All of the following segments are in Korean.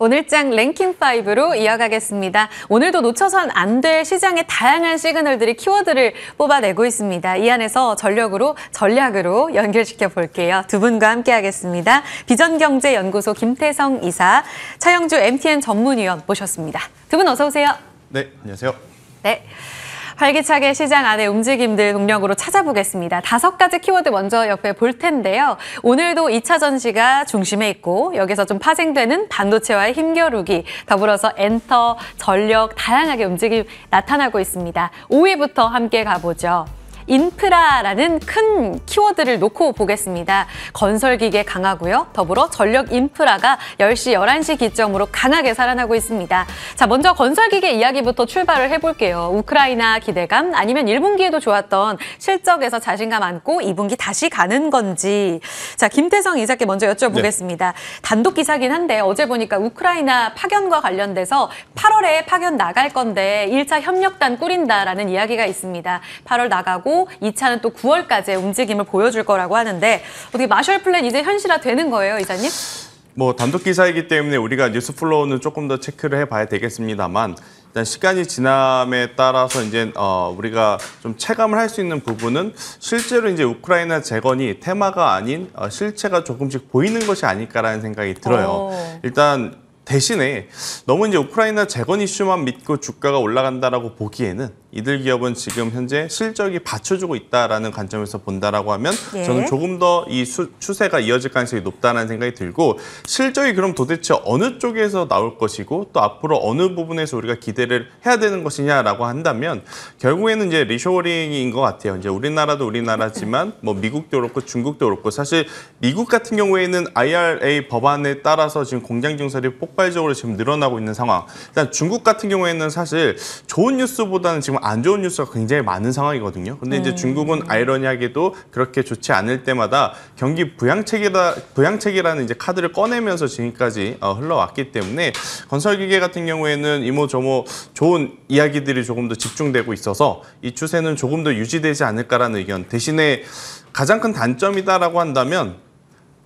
오늘장 랭킹5로 이어가겠습니다. 오늘도 놓쳐선 안 될 시장의 다양한 시그널들이 키워드를 뽑아내고 있습니다. 이 안에서 전략으로 연결시켜 볼게요. 두 분과 함께하겠습니다. 비전경제연구소 김태성 이사, 차영주 MTN 전문위원 모셨습니다. 두 분 어서 오세요. 네, 안녕하세요. 네. 활기차게 시장 안의 움직임들 동력으로 찾아보겠습니다. 5가지 키워드 먼저 옆에 볼 텐데요. 오늘도 2차 전지가 중심에 있고 여기서 좀 파생되는 반도체와의 힘겨루기, 더불어서 엔터, 전력, 다양하게 움직임 나타나고 있습니다. 5위부터 함께 가보죠. 인프라라는 큰 키워드를 놓고 보겠습니다. 건설기계 강하고요. 더불어 전력 인프라가 10시, 11시 기점으로 강하게 살아나고 있습니다. 자, 먼저 건설기계 이야기부터 출발을 해볼게요. 우크라이나 기대감 아니면 1분기에도 좋았던 실적에서 자신감 안고 2분기 다시 가는 건지. 자, 김태성 이사께 먼저 여쭤보겠습니다. 네. 단독 기사긴 한데 어제 보니까 우크라이나 파견과 관련돼서 8월에 파견 나갈 건데 1차 협력단 꾸린다라는 이야기가 있습니다. 8월 나가고 2차는 또 9월까지의 움직임을 보여줄 거라고 하는데 어떻게 마셜 플랜 이제 현실화되는 거예요, 이사님? 뭐 단독 기사이기 때문에 우리가 뉴스 플로우는 조금 더 체크를 해봐야 되겠습니다만 일단 시간이 지남에 따라서 이제 우리가 좀 체감을 할 수 있는 부분은 실제로 이제 우크라이나 재건이 테마가 아닌 실체가 조금씩 보이는 것이 아닐까라는 생각이 들어요. 일단 대신에 너무 이제 우크라이나 재건 이슈만 믿고 주가가 올라간다라고 보기에는 이들 기업은 지금 현재 실적이 받쳐주고 있다라는 관점에서 본다라고 하면 저는 조금 더 이 추세가 이어질 가능성이 높다는 생각이 들고, 실적이 그럼 도대체 어느 쪽에서 나올 것이고 또 앞으로 어느 부분에서 우리가 기대를 해야 되는 것이냐라고 한다면 결국에는 이제 리쇼어링인 것 같아요. 이제 우리나라도 우리나라지만 뭐 미국도 그렇고 중국도 그렇고, 사실 미국 같은 경우에는 IRA 법안에 따라서 지금 공장 증설이 폭발적으로 지금 늘어나고 있는 상황. 일단 중국 같은 경우에는 사실 좋은 뉴스보다는 지금 안 좋은 뉴스가 굉장히 많은 상황이거든요. 근데 이제 중국은 아이러니하게도 그렇게 좋지 않을 때마다 경기 부양책이라는 이제 카드를 꺼내면서 지금까지 흘러왔기 때문에 건설기계 같은 경우에는 이모저모 좋은 이야기들이 조금 더 집중되고 있어서 이 추세는 조금 더 유지되지 않을까라는 의견. 대신에 가장 큰 단점이다라고 한다면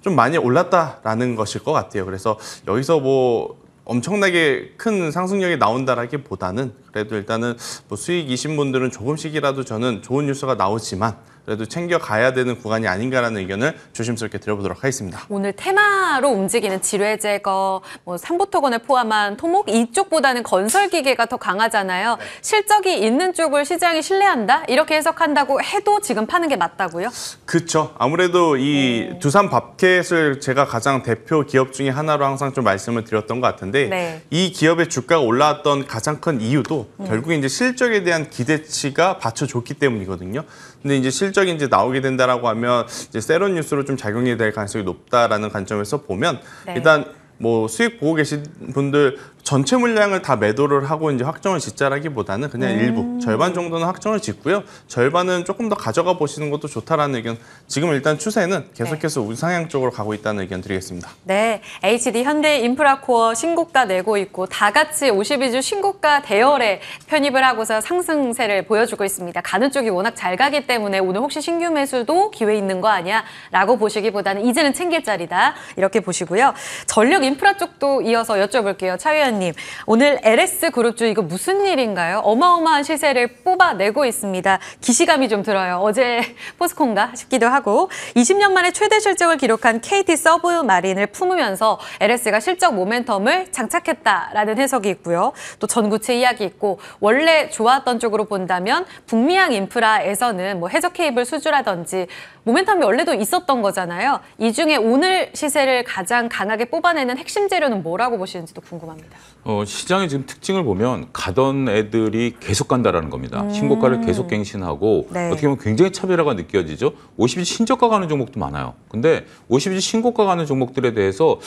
좀 많이 올랐다라는 것일 것 같아요. 그래서 여기서 뭐 엄청나게 큰 상승력이 나온다라기보다는 그래도 일단은 뭐 수익이신 분들은 조금씩이라도 저는 좋은 뉴스가 나오지만 그래도 챙겨가야 되는 구간이 아닌가라는 의견을 조심스럽게 드려보도록 하겠습니다. 오늘 테마로 움직이는 지뢰 제거, 뭐 삼보토건을 포함한 토목 이쪽보다는 건설기계가 더 강하잖아요. 실적이 있는 쪽을 시장이 신뢰한다? 이렇게 해석한다고 해도 지금 파는 게 맞다고요? 그렇죠. 아무래도 이 두산 밥켓을 제가 가장 대표 기업 중에 하나로 항상 좀 말씀을 드렸던 것 같은데 이 기업의 주가가 올라왔던 가장 큰 이유도 결국에 이제 실적에 대한 기대치가 받쳐줬기 때문이거든요. 근데 이제 실적이 이제 나오게 된다라고 하면 이제 세론 뉴스로 좀 작용이 될 가능성이 높다라는 관점에서 보면 일단 뭐 수익 보고 계신 분들 전체 물량을 다 매도를 하고 이제 확정을 짓자라기보다는 그냥 일부, 절반 정도는 확정을 짓고요. 절반은 조금 더 가져가 보시는 것도 좋다라는 의견. 지금 일단 추세는 계속해서 우상향 쪽으로 가고 있다는 의견 드리겠습니다. 네, HD 현대인프라코어 신고가 내고 있고 다 같이 52주 신고가 대열에 편입을 하고서 상승세를 보여주고 있습니다. 가는 쪽이 워낙 잘 가기 때문에 오늘 혹시 신규 매수도 기회 있는 거 아니야? 라고 보시기보다는 이제는 챙길 자리다. 이렇게 보시고요. 전력 인프라 쪽도 이어서 여쭤볼게요. 차 위원님. 오늘 LS그룹주 이거 무슨 일인가요? 어마어마한 시세를 뽑아내고 있습니다. 기시감이 좀 들어요. 어제 포스코인가 싶기도 하고 20년 만에 최대 실적을 기록한 KT 서브마린을 품으면서 LS가 실적 모멘텀을 장착했다라는 해석이 있고요. 또 전구체 이야기 있고 원래 좋았던 쪽으로 본다면 북미항 인프라에서는 뭐 해저 케이블 수주라든지 모멘텀이 원래도 있었던 거잖아요. 이 중에 오늘 시세를 가장 강하게 뽑아내는 핵심 재료는 뭐라고 보시는지도 궁금합니다. 시장의 지금 특징을 보면 가던 애들이 계속 간다라는 겁니다. 신고가를 계속 갱신하고 어떻게 보면 굉장히 차별화가 느껴지죠. 50일 신저가 가는 종목도 많아요. 근데 50일 신고가 가는 종목들에 대해서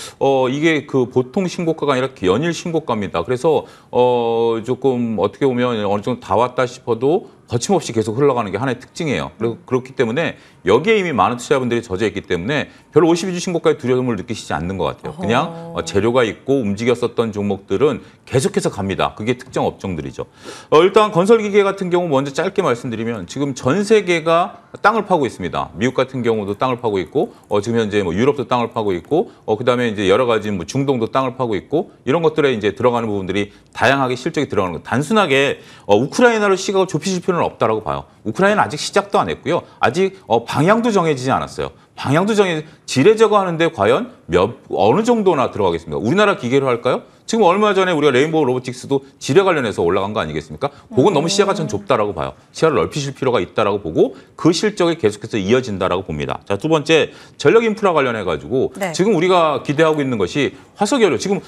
이게 그 보통 신고가가 아니라 연일 신고가입니다. 그래서 조금 어떻게 보면 어느 정도 다 왔다 싶어도 거침없이 계속 흘러가는 게 하나의 특징이에요. 그렇기 때문에 여기에 이미 많은 투자자분들이 젖어 있기 때문에 별 52주 신고가의 두려움을 느끼시지 않는 것 같아요. 그냥 재료가 있고 움직였었던 종목들은 계속해서 갑니다. 그게 특정 업종들이죠. 일단 건설기계 같은 경우 먼저 짧게 말씀드리면 지금 전 세계가 땅을 파고 있습니다. 미국 같은 경우도 땅을 파고 있고 지금 현재 뭐 유럽도 땅을 파고 있고 그다음에 이제 여러 가지 뭐 중동도 땅을 파고 있고 이런 것들에 이제 들어가는 부분들이 다양하게 실적이 들어가는 것. 단순하게 우크라이나로 시각을 좁히실 필요는 없다라고 봐요. 우크라이나는 아직 시작도 안 했고요. 아직 방향도 정해지지 않았어요. 방향도 지뢰제거 하는데 과연 어느 정도나 들어가겠습니까? 우리나라 기계로 할까요? 지금 얼마 전에 우리가 레인보우 로보틱스도 지뢰 관련해서 올라간 거 아니겠습니까? 그건 너무 시야가 전 좁다라고 봐요. 시야를 넓히실 필요가 있다라고 보고 그 실적이 계속해서 이어진다라고 봅니다. 자, 두 번째 전력 인프라 관련해 가지고 네. 지금 지금 우리가 기대하고 있는 것이 화석연료. 지금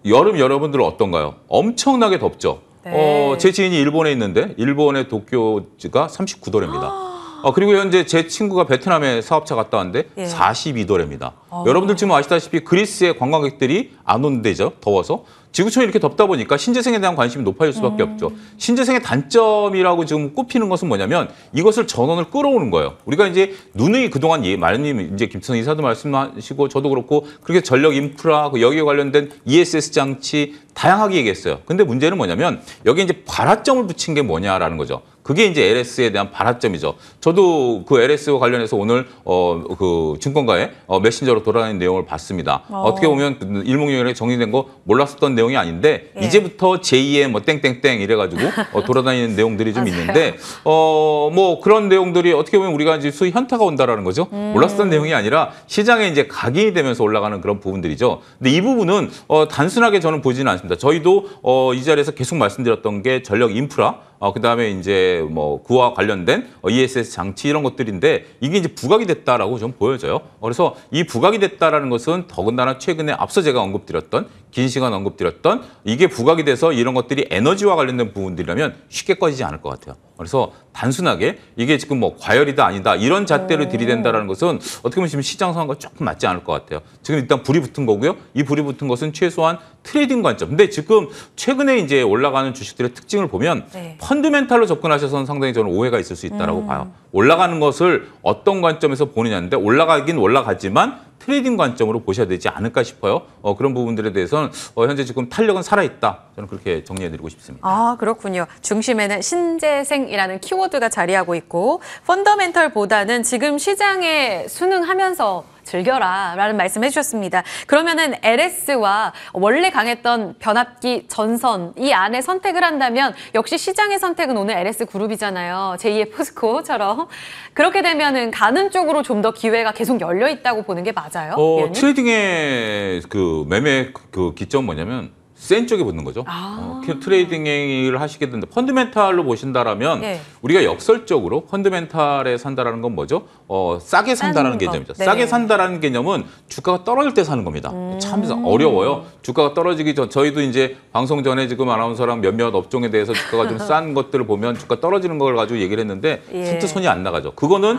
여름 여러분들 어떤가요? 엄청나게 덥죠. 네. 제 지인이 일본에 있는데 일본의 도쿄가 39도래입니다. 그리고 현재 제 친구가 베트남에 사업차 갔다 왔는데 예. 42도래입니다. 여러분들 지금 아시다시피 그리스의 관광객들이 안 오는 데죠. 더워서. 지구촌이 이렇게 덥다 보니까 신재생에 대한 관심이 높아질 수밖에 없죠. 신재생의 단점이라고 지금 꼽히는 것은 뭐냐면 이것을 전원을 끌어오는 거예요. 우리가 이제 누누이 그동안 말님 이제 김천 이사도 말씀하시고 저도 그렇고 그렇게 전력 인프라 여기에 관련된 ESS 장치 다양하게 얘기했어요. 근데 문제는 뭐냐면 여기 이제 발화점을 붙인 게 뭐냐라는 거죠. 그게 이제 LS에 대한 발화점이죠. 저도 그 LS와 관련해서 오늘 그 증권가에 메신저로 돌아다니는 내용을 봤습니다. 어떻게 보면 일목요연에 정리된 거 몰랐었던 내용이 아닌데 예. 이제부터 제2의 뭐 땡땡땡 이래가지고 돌아다니는 내용들이 좀 있는데 뭐 그런 내용들이 어떻게 보면 우리가 이제 소위 현타가 온다라는 거죠. 몰랐었던 내용이 아니라 시장에 이제 각인이 되면서 올라가는 그런 부분들이죠. 근데 이 부분은 단순하게 저는 보지는 않습니다. 저희도 이 자리에서 계속 말씀드렸던 게 전력 인프라. 그다음에 이제 뭐 그와 관련된 ESS 장치 이런 것들인데 이게 이제 부각이 됐다라고 좀 보여져요. 그래서 이 부각이 됐다라는 것은 더군다나 최근에 앞서 제가 언급드렸던 긴 시간 언급드렸던 이게 부각이 돼서 이런 것들이 에너지와 관련된 부분들이라면 쉽게 꺼지지 않을 것 같아요. 그래서 단순하게 이게 지금 뭐 과열이다 아니다 이런 잣대를 들이댄다라는 것은 어떻게 보면 지금 시장 상황과 조금 맞지 않을 것 같아요. 지금 일단 불이 붙은 거고요. 이 불이 붙은 것은 최소한 트레이딩 관점. 근데 지금 최근에 이제 올라가는 주식들의 특징을 보면 네. 펀드멘탈로 접근하셔서는 상당히 저는 오해가 있을 수 있다라고 봐요. 올라가는 것을 어떤 관점에서 보느냐인데 올라가긴 올라가지만 트레이딩 관점으로 보셔야 되지 않을까 싶어요. 그런 부분들에 대해서는 현재 지금 탄력은 살아있다. 저는 그렇게 정리해드리고 싶습니다. 아, 그렇군요. 중심에는 신재생이라는 키워드가 자리하고 있고 펀더멘털보다는 지금 시장에 순응하면서 즐겨라 라는 말씀 해주셨습니다. 그러면은 LS와 원래 강했던 변압기 전선 이 안에 선택을 한다면 역시 시장의 선택은 오늘 LS 그룹이잖아요. 제2의 포스코처럼. 그렇게 되면은 가는 쪽으로 좀 더 기회가 계속 열려 있다고 보는 게 맞아요? 위원님? 트레이딩의 그 매매 그 기점은 뭐냐면 센 쪽에 붙는 거죠. 트레이딩을 하시게 된다. 펀드멘탈로 보신다라면 예. 우리가 역설적으로 펀드멘탈에 산다라는 건 뭐죠? 싸게 산다라는 개념이죠. 네. 싸게 산다라는 개념은 주가가 떨어질 때 사는 겁니다. 참 어려워요. 주가가 떨어지기 전 저희도 이제 방송 전에 지금 아나운서랑 몇몇 업종에 대해서 주가가 좀 싼 것들을 보면 주가 떨어지는 걸 가지고 얘기를 했는데 예. 손도 손이 안 나가죠. 그거는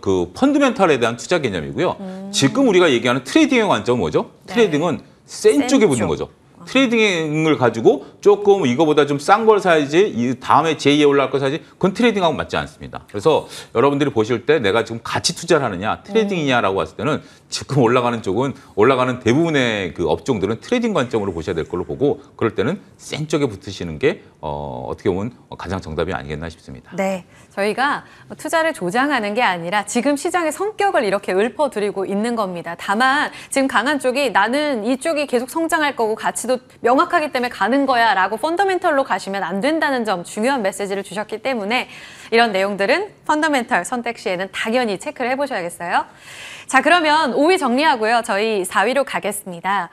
그 펀드멘탈에 대한 투자 개념이고요. 지금 우리가 얘기하는 트레이딩의 관점은 뭐죠? 네. 트레이딩은 센 쪽에 붙는 거죠. 트레이딩을 가지고 조금 이거보다 좀 싼 걸 사야지 이 다음에 제2에 올라갈 걸 사야지 그건 트레이딩하고 맞지 않습니다. 그래서 여러분들이 보실 때 내가 지금 가치 투자를 하느냐 트레이딩이냐라고 봤을 때는 지금 올라가는 쪽은 올라가는 대부분의 그 업종들은 트레이딩 관점으로 보셔야 될 걸로 보고 그럴 때는 센 쪽에 붙으시는 게 어떻게 보면 가장 정답이 아니겠나 싶습니다. 네, 저희가 투자를 조장하는 게 아니라 지금 시장의 성격을 이렇게 읊어드리고 있는 겁니다. 다만 지금 강한 쪽이 나는 이쪽이 계속 성장할 거고 가치도 명확하기 때문에 가는 거야 라고 펀더멘털로 가시면 안 된다는 점 중요한 메시지를 주셨기 때문에 이런 내용들은 펀더멘털 선택 시에는 당연히 체크를 해보셔야겠어요. 자, 그러면 5위 정리하고요. 저희 4위로 가겠습니다.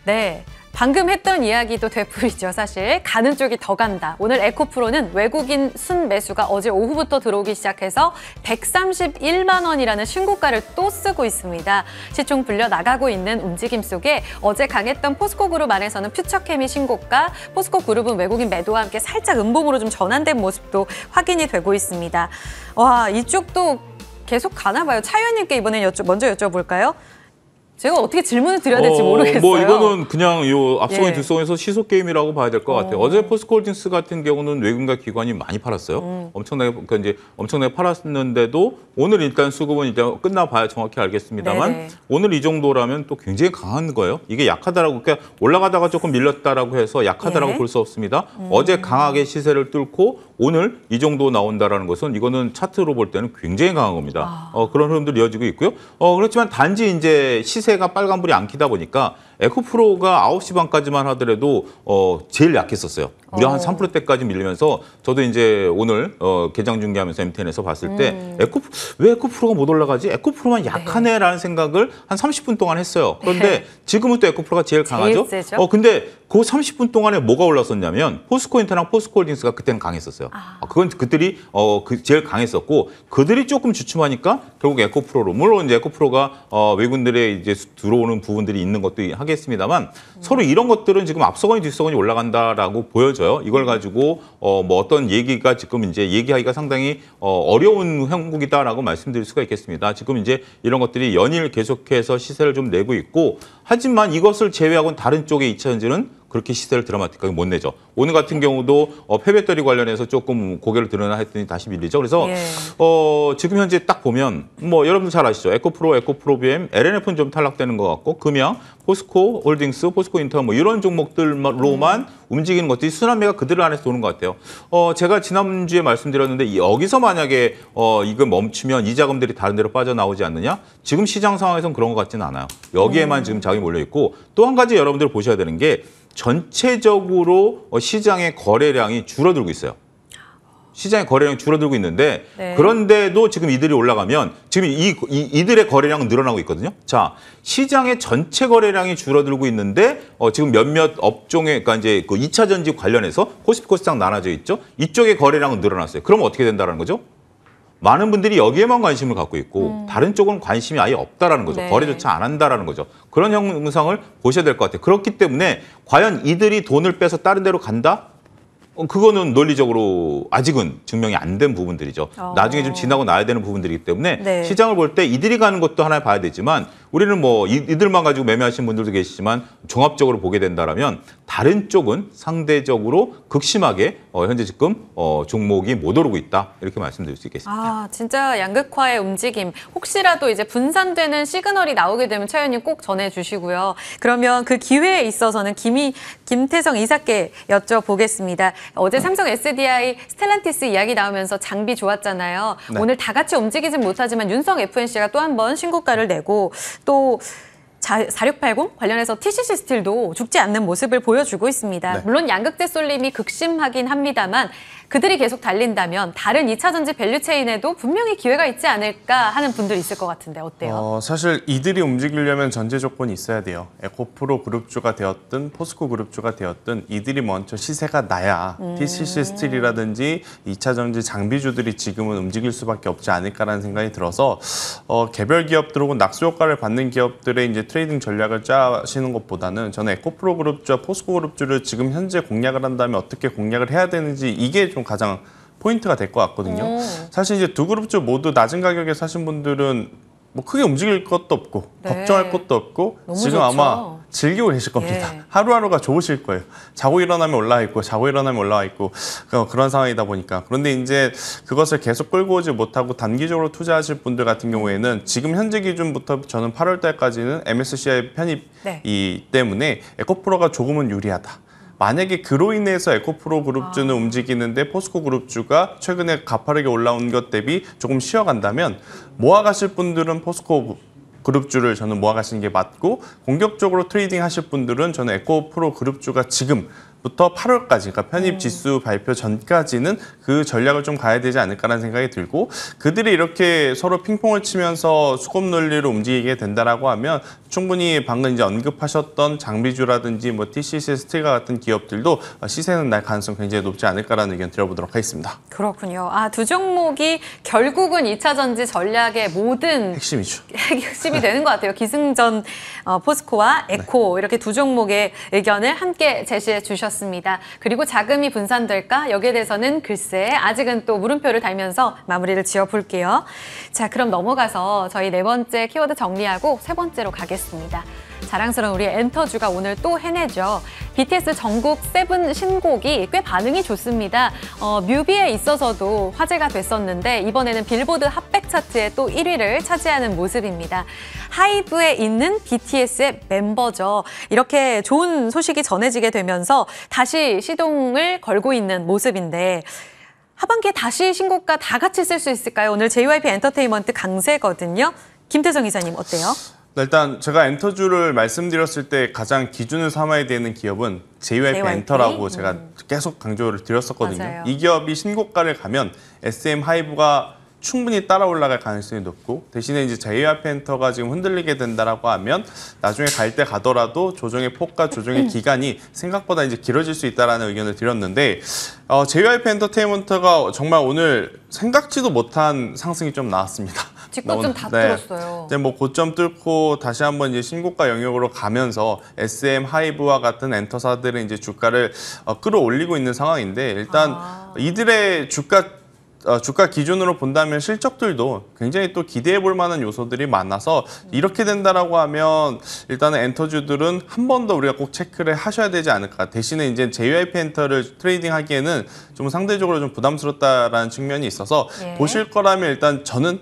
네. 방금 했던 이야기도 되풀이죠, 사실. 가는 쪽이 더 간다. 오늘 에코프로는 외국인 순매수가 어제 오후부터 들어오기 시작해서 131만 원이라는 신고가를 또 쓰고 있습니다. 시총 불려 나가고 있는 움직임 속에 어제 강했던 포스코그룹 안에서는 퓨처케미 신고가, 포스코그룹은 외국인 매도와 함께 살짝 음봉으로 좀 전환된 모습도 확인이 되고 있습니다. 와, 이쪽도 계속 가나 봐요. 차 의원님께 이번엔 먼저 여쭤볼까요? 제가 어떻게 질문을 드려야 될지 모르겠어요. 뭐 이거는 그냥 요 앞서가는 예. 두 성에서 시속 게임이라고 봐야 될 것 같아요. 어제 포스코홀딩스 같은 경우는 외국인과 기관이 많이 팔았어요. 엄청나게 그러니까 이제 엄청나게 팔았는데도 오늘 일단 수급은 이제 끝나봐야 정확히 알겠습니다만 네네. 오늘 이 정도라면 또 굉장히 강한 거예요. 이게 약하다라고 그러니까 올라가다가 조금 밀렸다라고 해서 약하다라고 예. 볼 수 없습니다. 어제 강하게 시세를 뚫고 오늘 이 정도 나온다라는 것은 이거는 차트로 볼 때는 굉장히 강한 겁니다. 그런 흐름들 이어지고 있고요. 그렇지만 단지 이제 시세가 빨간불이 안 켜다 보니까 에코프로가 9시 반까지만 하더라도 제일 약했었어요. 무려 한 3%대까지 밀리면서 저도 이제 오늘 개장 중계하면서 MTN에서 봤을 때 왜 에코프로가 못 올라가지? 에코프로만 약하네라는 생각을 한 30분 동안 했어요. 그런데 지금은 또 에코프로가 제일 강하죠. 제일 세죠? 근데 그 30분 동안에 뭐가 올랐었냐면 포스코인터랑 포스코홀딩스가 그때는 강했었어요. 그건 그들이 제일 강했었고 그들이 조금 주춤하니까 결국 에코프로로 물론 이제 에코프로가 외국인들의 이제 들어오는 부분들이 있는 것도 하겠습니다만 서로 이런 것들은 지금 앞서거니 뒤서거니 올라간다라고 보여져요. 이걸 가지고 뭐 어떤 얘기가 지금 이제 얘기하기가 상당히 어려운 형국이다라고 말씀드릴 수가 있겠습니다. 지금 이제 이런 것들이 연일 계속해서 시세를 좀 내고 있고 하지만 이것을 제외하고는 다른 쪽의 2차 전지는 그렇게 시세를 드라마틱하게 못 내죠. 오늘 같은 경우도 폐배터리 관련해서 조금 고개를 드러나 했더니 다시 밀리죠. 그래서 예. 지금 현재 딱 보면 뭐 여러분들 잘 아시죠. 에코프로, 에코프로비엠, LNF는 좀 탈락되는 것 같고 금양, 포스코 홀딩스, 포스코 인터 뭐 이런 종목들로만 움직이는 것들이 순환매가 그들 안에서 도는 것 같아요. 제가 지난주에 말씀드렸는데 여기서 만약에 이거 멈추면 이 자금들이 다른 데로 빠져나오지 않느냐? 지금 시장 상황에서는 그런 것 같지는 않아요. 여기에만 지금 자금이 몰려 있고 또 한 가지 여러분들 보셔야 되는 게 전체적으로 시장의 거래량이 줄어들고 있어요. 시장의 거래량이 줄어들고 있는데 네. 그런데도 지금 이들이 올라가면 지금 이들의 거래량은 늘어나고 있거든요. 자, 시장의 전체 거래량이 줄어들고 있는데 지금 몇몇 업종에 그러니까 이제 그 2차 전지 관련해서 코스피 코스닥 나눠져 있죠. 이쪽의 거래량은 늘어났어요. 그러면 어떻게 된다는 거죠? 많은 분들이 여기에만 관심을 갖고 있고 다른 쪽은 관심이 아예 없다라는 거죠. 네. 거래조차 안 한다라는 거죠. 그런 형상을 보셔야 될 것 같아요. 그렇기 때문에 과연 이들이 돈을 빼서 다른 데로 간다? 그거는 논리적으로 아직은 증명이 안 된 부분들이죠. 나중에 좀 지나고 나야 되는 부분들이기 때문에 네. 시장을 볼 때 이들이 가는 것도 하나 봐야 되지만 우리는 뭐 이들만 가지고 매매하시는 분들도 계시지만 종합적으로 보게 된다면 다른 쪽은 상대적으로 극심하게 현재 지금 종목이 못 오르고 있다. 이렇게 말씀드릴 수 있겠습니다. 진짜 양극화의 움직임. 혹시라도 이제 분산되는 시그널이 나오게 되면 차연님 꼭 전해주시고요. 그러면 그 기회에 있어서는 김태성 이사께 여쭤보겠습니다. 어제 삼성 SDI 스텔란티스 이야기 나오면서 장비 좋았잖아요. 네. 오늘 다 같이 움직이진 못하지만 윤성 FNC가 또 한 번 신고가를 내고 또 4680 관련해서 TCC 스틸도 죽지 않는 모습을 보여주고 있습니다. 네. 물론 양극재 쏠림이 극심하긴 합니다만 그들이 계속 달린다면 다른 2차 전지 밸류체인에도 분명히 기회가 있지 않을까 하는 분들 있을 것 같은데 어때요? 사실 이들이 움직이려면 전제 조건이 있어야 돼요. 에코프로 그룹주가 되었든 포스코 그룹주가 되었든 이들이 먼저 시세가 나야 TCC 스틸이라든지 2차 전지 장비주들이 지금은 움직일 수밖에 없지 않을까라는 생각이 들어서 개별 기업들하고 낙수 효과를 받는 기업들의 이제 트레이딩 전략을 짜시는 것보다는 저는 에코프로 그룹주와 포스코 그룹주를 지금 현재 공략을 한다면 어떻게 공략을 해야 되는지 이게 좀 가장 포인트가 될 것 같거든요. 사실 이제 두 그룹주 모두 낮은 가격에 사신 분들은 뭐 크게 움직일 것도 없고 네. 걱정할 것도 없고 너무 지금 좋죠. 아마 즐기고 계실 겁니다. 예. 하루하루가 좋으실 거예요. 자고 일어나면 올라와 있고 자고 일어나면 올라와 있고 그런 상황이다 보니까. 그런데 이제 그것을 계속 끌고 오지 못하고 단기적으로 투자하실 분들 같은 경우에는 지금 현재 기준부터 저는 8월 달까지는 MSCI 편입이 네. 때문에 에코프로가 조금은 유리하다. 만약에 그로 인해서 에코프로 그룹주는 움직이는데 포스코 그룹주가 최근에 가파르게 올라온 것 대비 조금 쉬어간다면 모아가실 분들은 포스코 그룹주를 저는 모아가시는 게 맞고 공격적으로 트레이딩 하실 분들은 저는 에코프로 그룹주가 지금부터 8월까지 그러니까 편입 지수 발표 전까지는 그 전략을 좀 가야 되지 않을까라는 생각이 들고 그들이 이렇게 서로 핑퐁을 치면서 수급 논리로 움직이게 된다라고 하면 충분히 방금 이제 언급하셨던 장비주라든지 뭐 TCC 스틸과 같은 기업들도 시세는 날 가능성 굉장히 높지 않을까라는 의견 드려보도록 하겠습니다. 그렇군요. 두 종목이 결국은 2차 전지 전략의 모든 핵심이죠. 핵심이 되는 것 같아요. 기승전 포스코와 에코 이렇게 두 종목의 의견을 함께 제시해 주셨습니다. 있었습니다. 그리고 자금이 분산될까? 여기에 대해서는 글쎄 아직은 또 물음표를 달면서 마무리를 지어볼게요. 자, 그럼 넘어가서 저희 네 번째 키워드 정리하고 세 번째로 가겠습니다. 자랑스러운 우리 엔터주가 오늘 또 해내죠. BTS 전국 7 신곡이 꽤 반응이 좋습니다. 뮤비에 있어서도 화제가 됐었는데 이번에는 빌보드 핫백 차트에 또 1위를 차지하는 모습입니다. 하이브에 있는 BTS의 멤버죠. 이렇게 좋은 소식이 전해지게 되면서 다시 시동을 걸고 있는 모습인데 하반기에 다시 신곡과 다 같이 쓸 수 있을까요? 오늘 JYP 엔터테인먼트 강세거든요. 김태성 이사님 어때요? 일단 제가 엔터주를 말씀드렸을 때 가장 기준을 삼아야 되는 기업은 JYP 엔터라고 제가 계속 강조를 드렸었거든요. 맞아요. 이 기업이 신고가를 가면 SM 하이브가 충분히 따라 올라갈 가능성이 높고 대신에 이제 JYP 엔터가 지금 흔들리게 된다라고 하면 나중에 갈 때 가더라도 조정의 폭과 조정의 기간이 생각보다 이제 길어질 수 있다라는 의견을 드렸는데 JYP 엔터테인먼트가 정말 오늘 생각지도 못한 상승이 좀 나왔습니다. 뒷고점 다 뚫었어요. 이제 뭐 고점 뚫고 다시 한번 이제 신고가 영역으로 가면서 SM 하이브와 같은 엔터사들은 이제 주가를 끌어올리고 있는 상황인데 일단 이들의 주가 기준으로 본다면 실적들도 굉장히 또 기대해 볼 만한 요소들이 많아서 이렇게 된다라고 하면 일단은 엔터주들은 한 번 더 우리가 꼭 체크를 하셔야 되지 않을까. 대신에 이제 JYP 엔터를 트레이딩 하기에는 좀 상대적으로 좀 부담스럽다라는 측면이 있어서 보실 거라면 일단 저는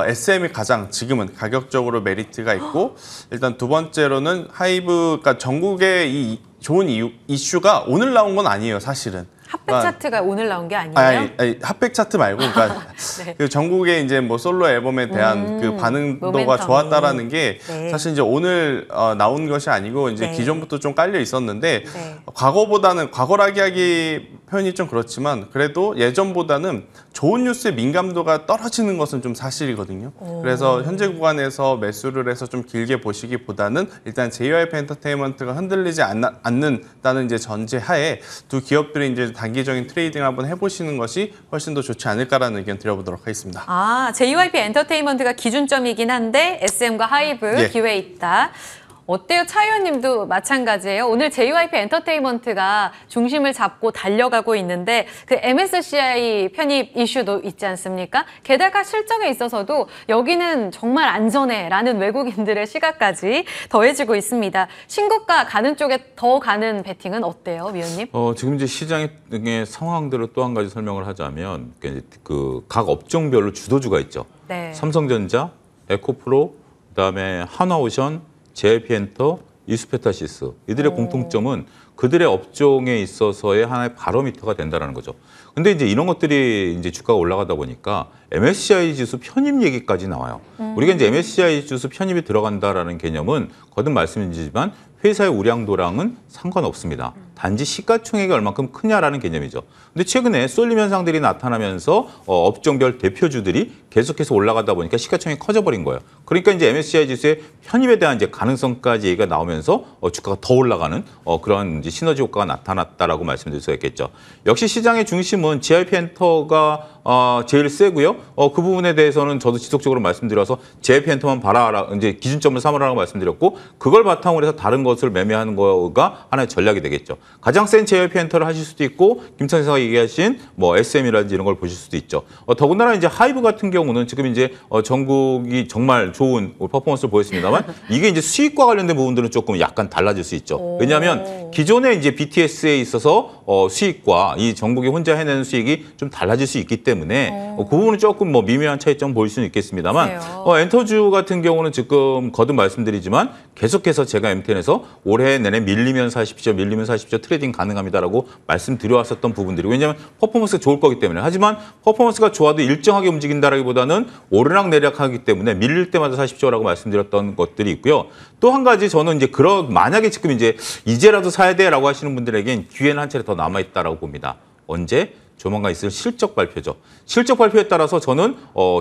SM이 가장 지금은 가격적으로 메리트가 있고 일단 두 번째로는 하이브가 전국에 이 좋은 이슈가 오늘 나온 건 아니에요, 사실은. 핫백 차트가 오늘 나온 게 아니에요? 아니, 핫백 차트 말고, 그러니까 네. 그 전국의 이제 뭐 솔로 앨범에 대한 그 반응도가 모멘텀이. 좋았다라는 게 네. 사실 이제 오늘 나온 것이 아니고 이제 네. 기존부터 좀 깔려 있었는데 네. 과거라기 하기 표현이 좀 그렇지만 그래도 예전보다는 좋은 뉴스의 민감도가 떨어지는 것은 좀 사실이거든요. 그래서 현재 구간에서 매수를 해서 좀 길게 보시기보다는 일단 JYP 엔터테인먼트가 흔들리지 않는다는 이제 전제하에 두 기업들이 이제 단기적인 트레이딩을 한번 해보시는 것이 훨씬 더 좋지 않을까라는 의견 드려보도록 하겠습니다. JYP 엔터테인먼트가 기준점이긴 한데 SM과 하이브 기회 있다. 어때요? 차 의원님도 마찬가지예요. 오늘 JYP 엔터테인먼트가 중심을 잡고 달려가고 있는데 그 MSCI 편입 이슈도 있지 않습니까? 게다가 실적에 있어서도 여기는 정말 안전해라는 외국인들의 시각까지 더해지고 있습니다. 신고가 가는 쪽에 더 가는 베팅은 어때요, 위원님? 지금 이제 시장의 상황들을 또 한 가지 설명을 하자면 그 각 업종별로 주도주가 있죠. 네. 삼성전자, 에코프로, 그다음에 한화오션, JYP 엔터, 이수페타시스 이들의 공통점은 그들의 업종에 있어서의 하나의 바로미터가 된다는 거죠. 근데 이제 이런 것들이 이제 주가가 올라가다 보니까 MSCI 지수 편입 얘기까지 나와요. 우리가 이제 MSCI 지수 편입이 들어간다라는 개념은 거듭 말씀드리지만 회사의 우량도랑은 상관없습니다. 단지 시가총액이 얼마큼 크냐라는 개념이죠. 근데 최근에 쏠림 현상들이 나타나면서 업종별 대표주들이 계속해서 올라가다 보니까 시가총액이 커져버린 거예요. 그러니까 이제 MSCI 지수의 편입에 대한 이제 가능성까지 얘기가 나오면서 주가가 더 올라가는 그런 이제 시너지 효과가 나타났다라고 말씀드릴 수가 있겠죠. 역시 시장의 중심은 JYP 엔터가 제일 세고요. 그 부분에 대해서는 저도 지속적으로 말씀드려서 JYP 엔터만 봐라, 이제 기준점을 삼으라고 말씀드렸고 그걸 바탕으로 해서 다른 것을 매매하는 거가 하나의 전략이 되겠죠. 가장 센 JYP 엔터를 하실 수도 있고 김창희 씨가 얘기하신 뭐 SM이라든지 이런 걸 보실 수도 있죠. 더군다나 이제 하이브 같은 경우는 지금 이제 전국이 정말 좋은 퍼포먼스를 보였습니다만 이게 이제 수익과 관련된 부분들은 조금 약간 달라질 수 있죠. 왜냐하면 기존에 이제 BTS에 있어서 수익과 이 전국이 혼자 해내는 수익이 좀 달라질 수 있기 때문에 그 부분은 조금 뭐 미묘한 차이점 보일 수는 있겠습니다만 엔터주 같은 경우는 지금 거듭 말씀드리지만 계속해서 제가 MTN에서 올해 내내 밀리면 사십시오 트레이딩 가능합니다라고 말씀드려왔었던 부분들이 왜냐하면 퍼포먼스가 좋을 거기 때문에 하지만 퍼포먼스가 좋아도 일정하게 움직인다라기보다는 오르락내리락하기 때문에 밀릴 때마다 사십시오라고 말씀드렸던 것들이 있고요. 또 한 가지 저는 이제 만약에 지금 이제라도 사야 돼라고 하시는 분들에겐 기회는 한 차례 더 남아있다라고 봅니다. 언제? 조만간 있을 실적 발표죠. 실적 발표에 따라서 저는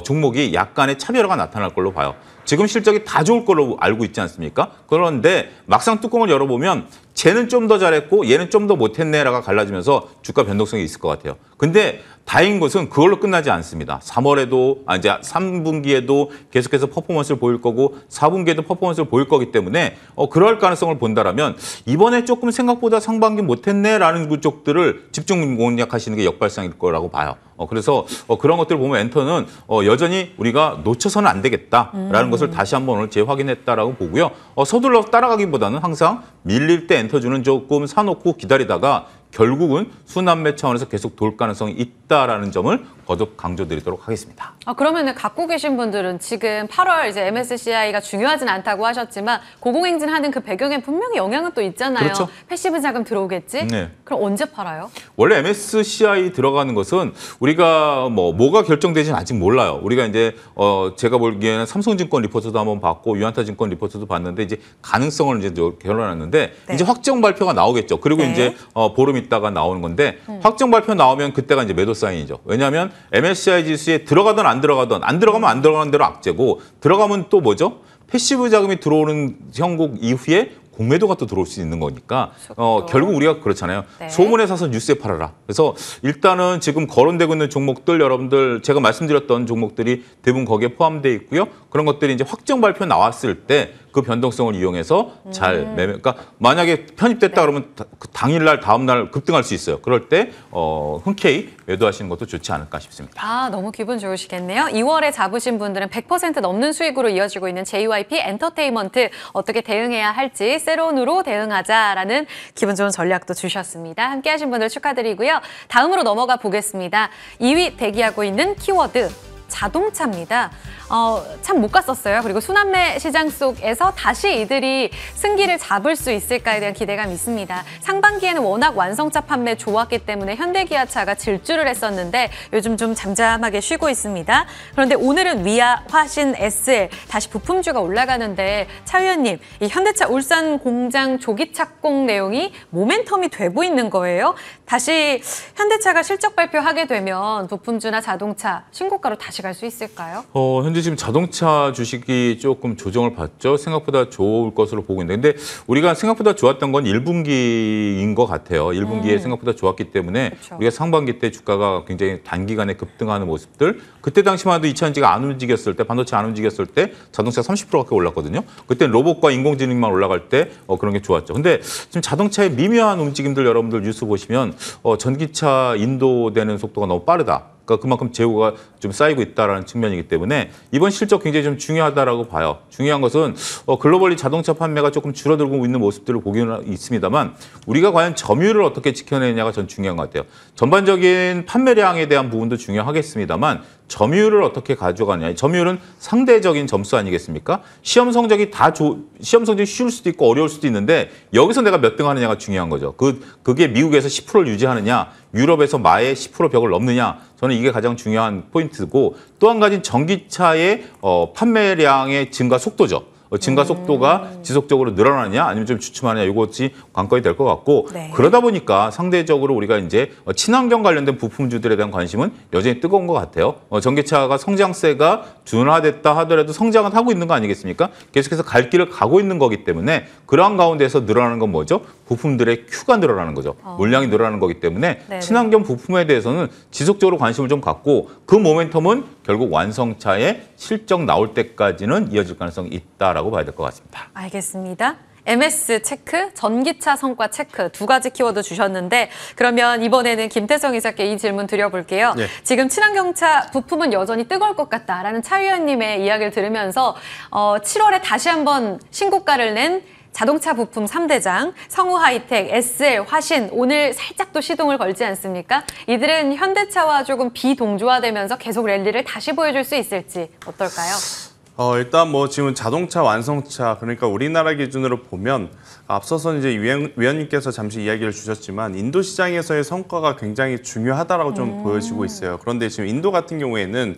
종목이 약간의 차별화가 나타날 걸로 봐요. 지금 실적이 다 좋을 걸로 알고 있지 않습니까? 그런데 막상 뚜껑을 열어보면 쟤는 좀 더 잘했고 얘는 좀 더 못했네라가 갈라지면서 주가 변동성이 있을 것 같아요. 근데 다행인 것은 그걸로 끝나지 않습니다. 3월에도 이제 3분기에도 계속해서 퍼포먼스를 보일 거고 4분기에도 퍼포먼스를 보일 거기 때문에 그럴 가능성을 본다라면 이번에 조금 생각보다 상반기 못했네라는 쪽들을 집중 공략하시는 게 역발상일 거라고 봐요. 그래서 그런 것들을 보면 엔터는 여전히 우리가 놓쳐서는 안 되겠다라는 것을 다시 한번 오늘 재확인했다라고 보고요. 서둘러 따라가기보다는 항상 밀릴 때 엔터주는 조금 사놓고 기다리다가 결국은 순환매 차원에서 계속 돌 가능성이 있다라는 점을 거듭 강조드리도록 하겠습니다. 그러면은 갖고 계신 분들은 지금 8월 이제 MSCI가 중요하진 않다고 하셨지만 고공행진하는 그 배경에 분명히 영향은 또 있잖아요. 그렇죠. 패시브 자금 들어오겠지? 네. 그럼 언제 팔아요? 원래 MSCI 들어가는 것은 우리가 뭐가 결정되지는 아직 몰라요. 우리가 이제 제가 보기에는 삼성증권 리포트도 한번 봤고 유한타증권 리포트도 봤는데 이제 가능성을 이제 결론났는데 네. 이제 확정 발표가 나오겠죠. 그리고 네. 이제 보름 있다가 나오는 건데 확정 발표 나오면 그때가 이제 매도 사인이죠. 왜냐하면 MSCI 지수에 들어가든 안 들어가든 안 들어가면 안 들어가는 대로 악재고 들어가면 또 뭐죠? 패시브 자금이 들어오는 형국 이후에 공매도가 또 들어올 수 있는 거니까 결국 우리가 그렇잖아요. 네. 소문에 사서 뉴스에 팔아라. 그래서 일단은 지금 거론되고 있는 종목들 여러분들 제가 말씀드렸던 종목들이 대부분 거기에 포함되어 있고요. 그런 것들이 이제 확정 발표 나왔을 때 그 변동성을 이용해서 잘 매매. 그러니까 만약에 편입됐다 네. 그러면 당일날 다음날 급등할 수 있어요. 그럴 때 흔쾌히 매도하시는 것도 좋지 않을까 싶습니다. 너무 기분 좋으시겠네요. 2월에 잡으신 분들은 100% 넘는 수익으로 이어지고 있는 JYP 엔터테인먼트 어떻게 대응해야 할지 세론으로 대응하자라는 기분 좋은 전략도 주셨습니다. 함께 하신 분들 축하드리고요. 다음으로 넘어가 보겠습니다. 2위 대기하고 있는 키워드. 자동차입니다. 참 못 갔었어요. 그리고 순환매 시장 속에서 다시 이들이 승기를 잡을 수 있을까에 대한 기대감이 있습니다. 상반기에는 워낙 완성차 판매 좋았기 때문에 현대기아차가 질주를 했었는데 요즘 좀 잠잠하게 쉬고 있습니다. 그런데 오늘은 위아, 화신, SL 다시 부품주가 올라가는데 차 위원님, 이 현대차 울산 공장 조기 착공 내용이 모멘텀이 돼 보이는 거예요. 다시 현대차가 실적 발표하게 되면 부품주나 자동차 신고가로 다시 갈 수 있을까요? 현재 지금 자동차 주식이 조금 조정을 받죠. 생각보다 좋을 것으로 보고 있는데 근데 우리가 생각보다 좋았던 건 1분기인 것 같아요. 1분기에 생각보다 좋았기 때문에 그쵸. 우리가 상반기 때 주가가 굉장히 단기간에 급등하는 모습들 그때 당시만 해도 2000지가 안 움직였을 때 반도체 안 움직였을 때 자동차 30% 가까이 올랐거든요. 그때 로봇과 인공지능만 올라갈 때 그런 게 좋았죠. 근데 지금 자동차의 미묘한 움직임들 여러분들 뉴스 보시면 전기차 인도되는 속도가 너무 빠르다. 그러니까 그만큼 재고가 좀 쌓이고 있다는 측면이기 때문에 이번 실적 굉장히 좀 중요하다라고 봐요. 중요한 것은 글로벌리 자동차 판매가 조금 줄어들고 있는 모습들을 보기는 있습니다만 우리가 과연 점유율을 어떻게 지켜내느냐가 전 중요한 것 같아요. 전반적인 판매량에 대한 부분도 중요하겠습니다만 점유율을 어떻게 가져가느냐. 점유율은 상대적인 점수 아니겠습니까? 시험 성적이 시험 성적이 쉬울 수도 있고 어려울 수도 있는데 여기서 내가 몇 등 하느냐가 중요한 거죠. 그게 미국에서 10%를 유지하느냐, 유럽에서 마의 10% 벽을 넘느냐. 저는 이게 가장 중요한 포인트고 또 한 가지는 전기차의 판매량의 증가 속도죠. 증가 속도가 지속적으로 늘어나느냐 아니면 좀 주춤하느냐 이것이 관건이 될 것 같고 네. 그러다 보니까 상대적으로 우리가 이제 친환경 관련된 부품주들에 대한 관심은 여전히 뜨거운 것 같아요. 전기차가 성장세가 둔화됐다 하더라도 성장은 하고 있는 거 아니겠습니까? 계속해서 갈 길을 가고 있는 거기 때문에 그러한 가운데서 늘어나는 건 뭐죠? 부품들의 큐가 늘어나는 거죠. 물량이 늘어나는 거기 때문에 네네. 친환경 부품에 대해서는 지속적으로 관심을 좀 갖고 그 모멘텀은 결국 완성차의 실적 나올 때까지는 이어질 가능성이 있다라고 봐야 될 것 같습니다. 알겠습니다. MS 체크, 전기차 성과 체크 두 가지 키워드 주셨는데 그러면 이번에는 김태성 이사께 이 질문 드려볼게요. 네. 지금 친환경차 부품은 여전히 뜨거울 것 같다라는 차 위원님의 이야기를 들으면서 7월에 다시 한번 신고가를 낸 자동차 부품 3대장, 성우하이텍, SL, 화신 오늘 살짝 또 시동을 걸지 않습니까? 이들은 현대차와 조금 비동조화되면서 계속 랠리를 다시 보여줄 수 있을지 어떨까요? 일단 뭐 지금 자동차 완성차 그러니까 우리나라 기준으로 보면 앞서서 이제 위원님께서 잠시 이야기를 주셨지만 인도 시장에서의 성과가 굉장히 중요하다라고 좀 보여지고 있어요. 그런데 지금 인도 같은 경우에는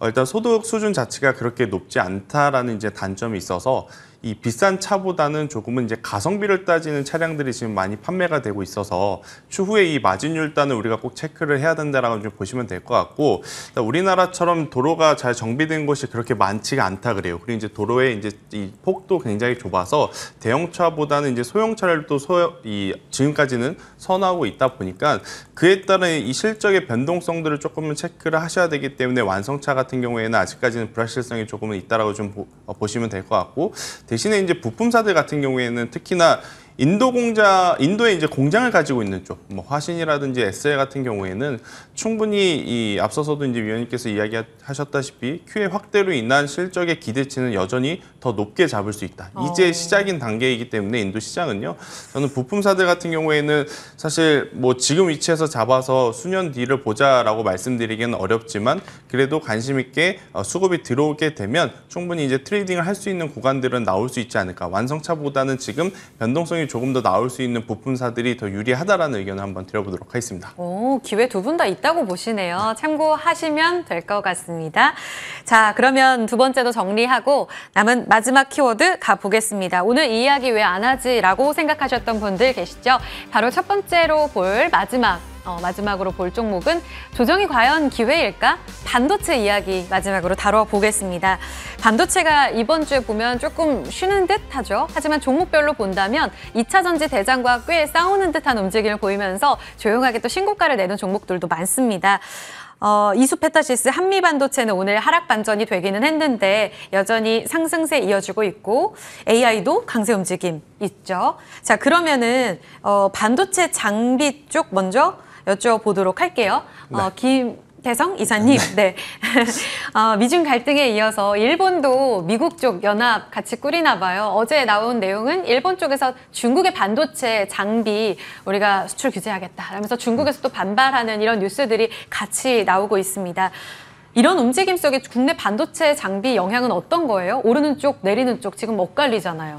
일단 소득 수준 자체가 그렇게 높지 않다라는 이제 단점이 있어서 이 비싼 차보다는 조금은 이제 가성비를 따지는 차량들이 지금 많이 판매가 되고 있어서 추후에 이 마진율단을 우리가 꼭 체크를 해야 된다라고 좀 보시면 될 것 같고, 우리나라처럼 도로가 잘 정비된 곳이 그렇게 많지가 않다 그래요. 그리고 이제 도로의 이제 이 폭도 굉장히 좁아서 대형차보다는 이제 소형차를 또 지금까지는 선호하고 있다 보니까 그에 따른 이 실적의 변동성들을 조금은 체크를 하셔야 되기 때문에 완성차 같은 경우에는 아직까지는 불확실성이 조금은 있다라고 좀 보시면 될 것 같고, 대신에 이제 부품사들 같은 경우에는 특히나 인도에 이제 공장을 가지고 있는 쪽, 뭐 화신이라든지 SL 같은 경우에는 충분히 이 앞서서도 이제 위원님께서 이야기하셨다시피 QA 확대로 인한 실적의 기대치는 여전히 더 높게 잡을 수 있다. 이제 시작인 단계이기 때문에 인도 시장은요. 저는 부품사들 같은 경우에는 사실 뭐 지금 위치에서 잡아서 수년 뒤를 보자라고 말씀드리기는 어렵지만 그래도 관심 있게 수급이 들어오게 되면 충분히 이제 트레이딩을 할 수 있는 구간들은 나올 수 있지 않을까. 완성차보다는 지금 변동성이 조금 더 나올 수 있는 부품사들이 더 유리하다라는 의견을 한번 드려보도록 하겠습니다. 오, 기회 두 분 다 있다고 보시네요. 참고하시면 될 것 같습니다. 자, 그러면 두 번째도 정리하고 남은 마지막 키워드 가보겠습니다. 오늘 이 이야기 왜 안 하지라고 생각하셨던 분들 계시죠? 바로 첫 번째로 볼 마지막으로 볼 종목은 조정이 과연 기회일까? 반도체 이야기 마지막으로 다뤄보겠습니다. 반도체가 이번 주에 보면 조금 쉬는 듯 하죠. 하지만 종목별로 본다면 2차 전지 대장과 꽤 싸우는 듯한 움직임을 보이면서 조용하게 또 신고가를 내는 종목들도 많습니다. 이수페타시스 한미반도체는 오늘 하락 반전이 되기는 했는데 여전히 상승세 이어지고 있고 AI도 강세 움직임 있죠. 자, 그러면은 반도체 장비 쪽 먼저 여쭤보도록 할게요. 김대성 이사님, 네. 미중 갈등에 이어서 일본도 미국 쪽 연합 같이 꾸리나 봐요. 어제 나온 내용은 일본 쪽에서 중국의 반도체 장비 우리가 수출 규제하겠다 하면서 중국에서 또 반발하는 이런 뉴스들이 같이 나오고 있습니다. 이런 움직임 속에 국내 반도체 장비 영향은 어떤 거예요? 오르는 쪽, 내리는 쪽 지금 엇갈리잖아요.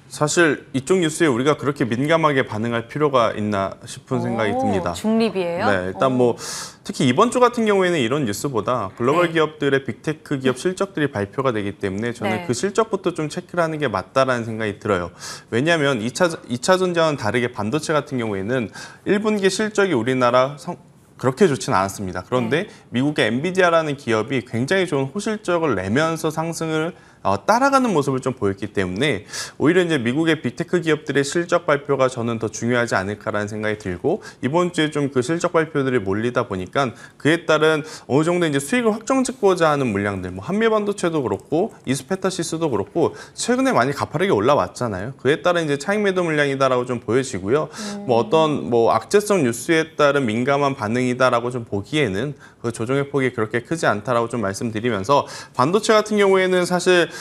사실 이쪽 뉴스에 우리가 그렇게 민감하게 반응할 필요가 있나 싶은 생각이 듭니다. 중립이에요? 네, 일단 뭐 특히 이번 주 같은 경우에는 이런 뉴스보다 글로벌 네. 기업들의 빅테크 기업 실적들이 발표가 되기 때문에 저는 네. 그 실적부터 좀 체크를 하는 게 맞다라는 생각이 들어요. 왜냐하면 2차 전지와는 다르게 반도체 같은 경우에는 1분기 실적이 우리나라 그렇게 좋지는 않았습니다. 그런데 미국의 엔비디아라는 기업이 굉장히 좋은 호실적을 내면서 상승을 따라가는 모습을 좀 보였기 때문에 오히려 이제 미국의 빅테크 기업들의 실적 발표가 저는 더 중요하지 않을까라는 생각이 들고, 이번 주에 좀 그 실적 발표들이 몰리다 보니까 그에 따른 어느 정도 이제 수익을 확정짓고자 하는 물량들, 뭐 한미반도체도 그렇고 이수페타시스도 그렇고 최근에 많이 가파르게 올라왔잖아요. 그에 따른 이제 차익 매도 물량이다라고 좀 보여지고요. 뭐 어떤 악재성 뉴스에 따른 민감한 반응이다라고 좀 보기에는 그 조정의 폭이 그렇게 크지 않다라고 좀 말씀드리면서, 반도체 같은 경우에는 사실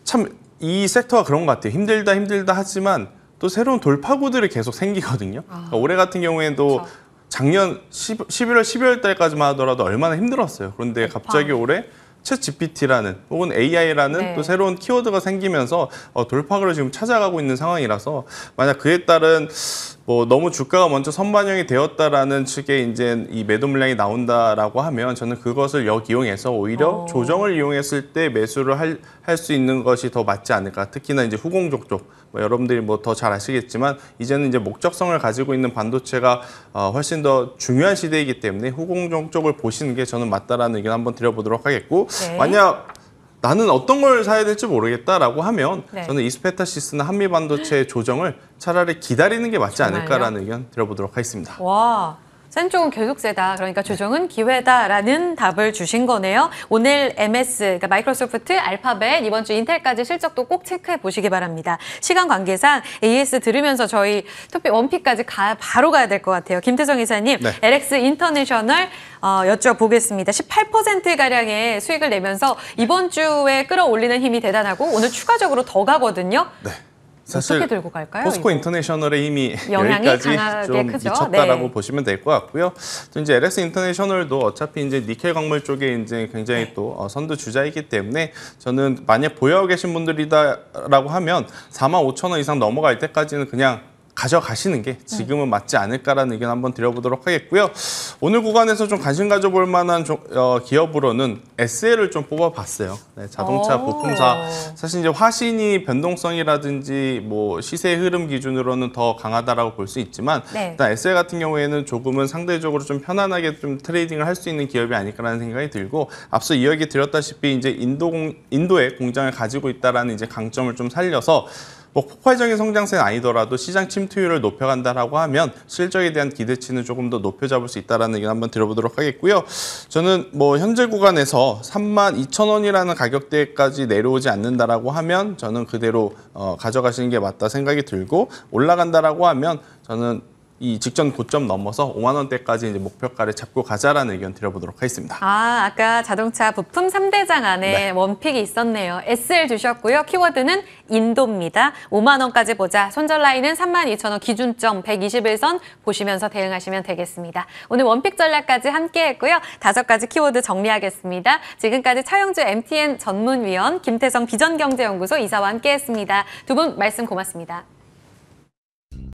참 이 섹터가 그런 것 같아요. 힘들다 하지만 또 새로운 돌파구들이 계속 생기거든요. 그러니까 올해 같은 경우에도 그렇죠. 작년 11월, 12월 달까지만 하더라도 얼마나 힘들었어요. 그런데 갑자기 올해 챗 GPT라는 혹은 AI라는 또 새로운 키워드가 생기면서 돌파구를 지금 찾아가고 있는 상황이라서, 만약 그에 따른 뭐 너무 주가가 먼저 선반영이 되었다라는 측의 이제 이 매도 물량이 나온다라고 하면 저는 그것을 역이용해서 오히려 조정을 이용했을 때 매수를 할 수 있는 것이 더 맞지 않을까. 특히나 이제 후공족 쪽, 여러분들이 뭐 더 잘 아시겠지만 이제는 이제 목적성을 가지고 있는 반도체가 훨씬 더 중요한 시대이기 때문에 후공족 쪽을 보시는 게 저는 맞다라는 의견 한번 드려보도록 하겠고, 네. 만약 나는 어떤 걸 사야 될지 모르겠다라고 하면 네. 저는 이수페타시스나 한미반도체의 조정을 차라리 기다리는 게 맞지 정말요? 않을까라는 의견 드려보도록 하겠습니다. 와, 센 쪽은 계속 세다. 그러니까 조정은 기회다라는 답을 주신 거네요. 오늘 MS, 그러니까 마이크로소프트, 알파벳, 이번 주 인텔까지 실적도 꼭 체크해 보시기 바랍니다. 시간 관계상 AS 들으면서 저희 토픽 원픽까지 바로 가야 될 것 같아요. 김태성 이사님, 네. LX 인터내셔널 여쭤보겠습니다. 18%가량의 수익을 내면서 이번 주에 끌어올리는 힘이 대단하고 오늘 추가적으로 더 가거든요. 네. 어떻게 들고 갈까요? 포스코 이거? 인터내셔널의 힘이 영향이 여기까지 강하게 좀 크죠? 미쳤다라고 네. 보시면 될 것 같고요. 또 이제 LX 인터내셔널도 어차피 이제 니켈 광물 쪽에 이제 굉장히 또 선두 주자이기 때문에 저는 만약 보유하고 계신 분들이다라고 하면 45,000원 이상 넘어갈 때까지는 그냥 가져가시는 게 지금은 맞지 않을까라는 의견 한번 드려보도록 하겠고요. 오늘 구간에서 좀 관심 가져볼 만한 기업으로는 SL을 좀 뽑아봤어요. 네, 자동차 부품사. 사실 이제 화신이 변동성이라든지 뭐 시세 흐름 기준으로는 더 강하다라고 볼 수 있지만 일단 SL 같은 경우에는 조금은 상대적으로 좀 편안하게 좀 트레이딩을 할 수 있는 기업이 아닐까라는 생각이 들고 앞서 이야기 드렸다시피 이제 인도에 공장을 가지고 있다라는 이제 강점을 좀 살려서 뭐 폭발적인 성장세는 아니더라도 시장 침투율을 높여간다라고 하면 실적에 대한 기대치는 조금 더 높여잡을 수 있다라는 얘기 한번 들어보도록 하겠고요. 저는 뭐 현재 구간에서 32,000원이라는 가격대까지 내려오지 않는다라고 하면 저는 그대로 가져가시는 게 맞다 생각이 들고 올라간다라고 하면 저는 이 직전 고점 넘어서 5만 원대까지 이제 목표가를 잡고 가자라는 의견 드려보도록 하겠습니다. 아까 자동차 부품 3대장 안에 원픽이 있었네요. SL 주셨고요. 키워드는 인도입니다. 5만 원까지 보자. 손절 라인은 32,000원 기준점 121선 보시면서 대응하시면 되겠습니다. 오늘 원픽 전략까지 함께했고요. 5가지 키워드 정리하겠습니다. 지금까지 차영주 MTN 전문위원, 김태성 비전경제연구소 이사와 함께했습니다. 두 분 말씀 고맙습니다.